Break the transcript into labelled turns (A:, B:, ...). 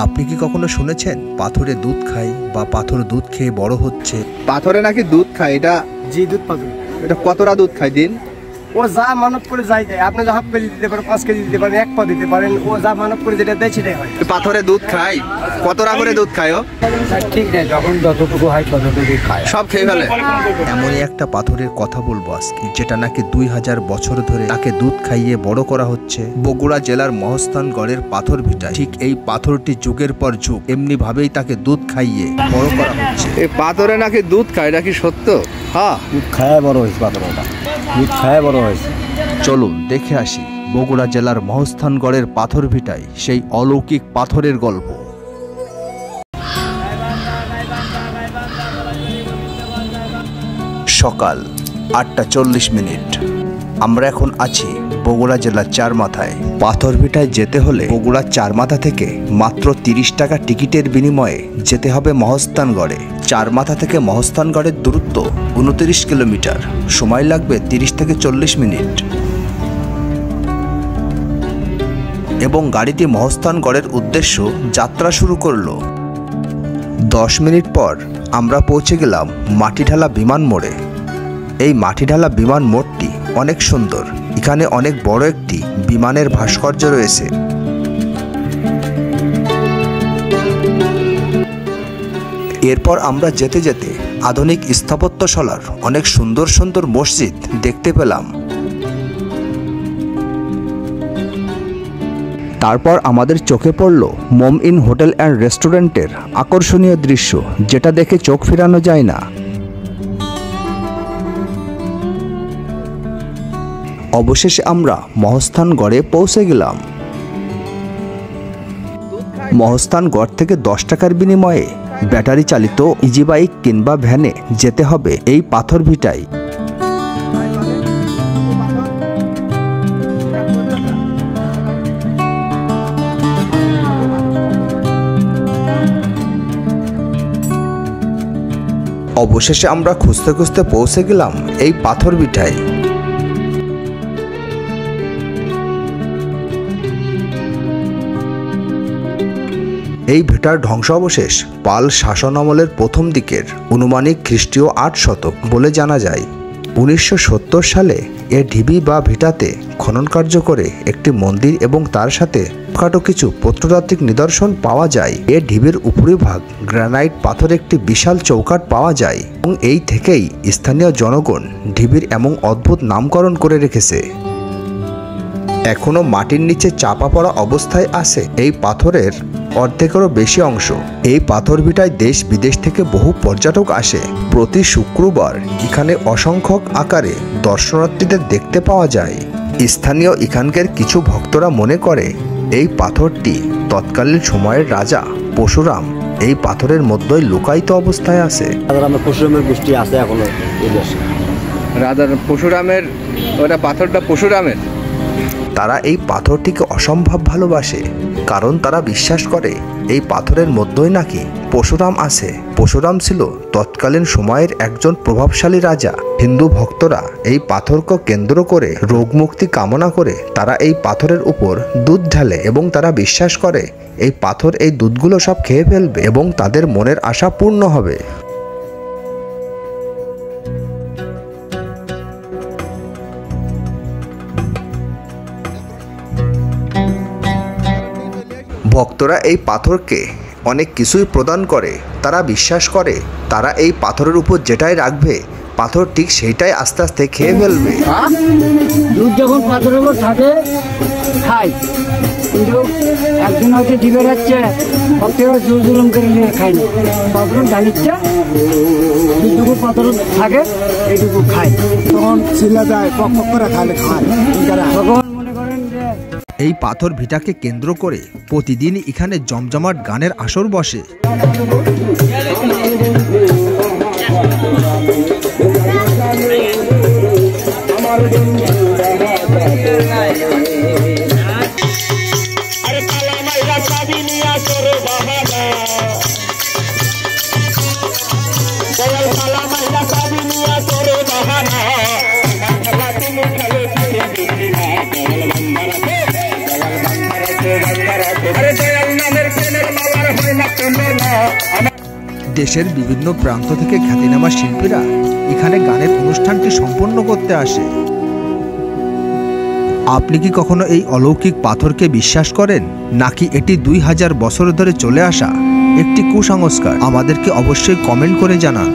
A: আপনি কি কখনো শুনেছেন পাথরে দুধ খায় বা পাথর দুধ খেয়ে বড় হচ্ছে?
B: পাথরে নাকি দুধ খায়? এটা
C: জি দুধ পাথর।
B: এটা কতটা দুধ খায় দিন?
C: ও যা মানব করে যাই দেয়। আপনি যা হাফ কেজি দিতে পারেন, 5 কেজি দিতে পারেন, 1 পা দিতে পারেন। ও যা মানব করে যেটা দেয় সেটাই হয়।
B: পাথরে দুধ খায়? কতটা করে দুধ খায় ও?
C: ঠিক নেই, যখন যতটুকু হয় ততটুকুই খায়,
B: সব খেয়ে ফেলে।
A: এমনই একটা পাথরের কথা বলবো আজকে, যেটা নাকি 2000 বছর ধরে তাকে দুধ খাইয়ে বড় করা হচ্ছে বগুড়া জেলার মহস্থানগড়ের পাথর ভিটায়। ঠিক এই পাথরটি যুগের পর যুগ এমনি ভাবেই তাকে দুধ খাইয়ে বড় করা হচ্ছে।
B: এই পাথরে নাকি দুধ খায়, এটা কি সত্য? হ্যাঁ,
C: দুধ খায় বড় হয়েছে পাথরটা, দুধ খায় বড় হয়েছে।
A: চলুন দেখে আসি বগুড়া জেলার মহস্থানগড়ের পাথর ভিটায় সেই অলৌকিক পাথরের গল্প। সকাল 8:40। আমরা এখন আছি বগুড়া জেলার চারমাথায়। পাথর ভিটায় যেতে হলে বগুড়ার চারমাথা থেকে মাত্র 30 টাকা টিকিটের বিনিময়ে যেতে হবে মহস্থানগড়ে। চারমাথা থেকে মহস্থানগড়ের দূরত্ব 29 কিলোমিটার। সময় লাগবে 30 থেকে 40 মিনিট। এবং গাড়িটি মহস্থানগড়ের উদ্দেশ্য যাত্রা শুরু করলো। 10 মিনিট পর আমরা পৌঁছে গেলাম মাটিঢালা বিমান মোড়ে। এই মাটিঢালা বিমান মোড়টি অনেক সুন্দর। এখানে অনেক বড় একটি বিমানের ভাস্কর্য রয়েছে। এরপর আমরা যেতে যেতে আধুনিক স্থাপত্যশালার অনেক সুন্দর সুন্দর মসজিদ দেখতে পেলাম। তারপর আমাদের চোখে পড়ল মমইন হোটেল অ্যান্ড রেস্টুরেন্টের আকর্ষণীয় দৃশ্য, যেটা দেখে চোখ ফেরানো যায় না। অবশেষে আমরা মহস্থানগড়ে পৌঁছে গেলাম। মহস্থানগড় থেকে 10 টাকার বিনিময়ে ব্যাটারি চালিত ইজি বাইক কিংবা ভ্যানে যেতে হবে এই পাথর ভিটায়। অবশেষে আমরা খুঁজতে খুঁজতে পৌঁছে গেলাম এই পাথর ভিটায়। এই ভিটার ধ্বংসাবশেষ পাল শাসন আমলের প্রথম দিকের অনুমানিক খ্রিস্টীয় 8 শতক বলে জানা যায়। 1970 সালে এ ঢিবি বা ভিটাতে খনন কার্য করে একটি মন্দির এবং তার সাথে ছোটখাটো কিছু প্রত্নতাত্ত্বিক নিদর্শন পাওয়া যায়। এ ঢিবির উপরিভাগ গ্রানাইট পাথর একটি বিশাল চৌকাঠ পাওয়া যায় এবং এই থেকেই স্থানীয় জনগণ ঢিবির এমন অদ্ভুত নামকরণ করে রেখেছে। এখনো মাটির নিচে চাপা পড়া অবস্থায় আছে এই পাথরের অর্ধেকেরও বেশি অংশ। এই পাথর ভিটায় দেশ বিদেশ থেকে বহু পর্যটক আসে। প্রতি শুক্রবার এখানে অসংখ্য আকারে দর্শনার্থীদের দেখতে পাওয়া যায়। স্থানীয় এখানকার কিছু ভক্তরা মনে করে এই পাথরটি তৎকালীন সময়ের রাজা পরশুরাম এই পাথরের মধ্যেই লুকায়িত অবস্থায় আছে।
C: পরশুরামের গোষ্ঠী আছে এখনো
B: রাজা পরশুরামের, ওটা পাথরটা পরশুরামের।
A: তারা এই পাথরটিকে অসম্ভব ভালোবাসে, কারণ তারা বিশ্বাস করে এই পাথরের মধ্যেই নাকি পরশুরাম আছে। পরশুরাম ছিল তৎকালীন সময়ের একজন প্রভাবশালী রাজা। হিন্দু ভক্তরা এই পাথরকে কেন্দ্র করে রোগমুক্তি কামনা করে তারা এই পাথরের উপর দুধ ঢালে এবং তারা বিশ্বাস করে এই পাথর এই দুধগুলো সব খেয়ে ফেলবে এবং তাদের মনের আশা পূর্ণ হবে। ভক্তরা এই পাথরকে অনেক কিছুই প্রদান করে। তারা বিশ্বাস করে তারা এই পাথরের উপর যেটাই রাখবে পাথর ঠিক সেইটাই আস্তে আস্তে খেয়ে ফেলবে।
C: দুধ যখন পাথরের উপর থাকে খায়, কিন্তু একদিন হয়তো ডিবে যাচ্ছে ভক্তরা জোর জুলুম করে নিয়ে খায় না। পাথর জানিচ্ছে দুধটুকু পাথর থাকে এইটুকু খায়, তখন ছিলা যায় পক করে খায় খায়। তখন মনে করেন যে
A: এই পাথর ভিটাকে কেন্দ্র করে প্রতিদিন এখানে জমজমাট গানের আসর বসে।
D: अरे दयाल नामेर प्रेमेर
A: দেশের বিভিন্ন প্রান্ত থেকে খ্যাতিনামা শিল্পীরা এখানে গানের অনুষ্ঠানটি সম্পন্ন করতে আসে। আপনি কি কখনো এই অলৌকিক পাথরকে বিশ্বাস করেন, নাকি এটি 2000 বছর ধরে চলে আসা একটি কুসংস্কার? আমাদেরকে অবশ্যই কমেন্ট করে জানান।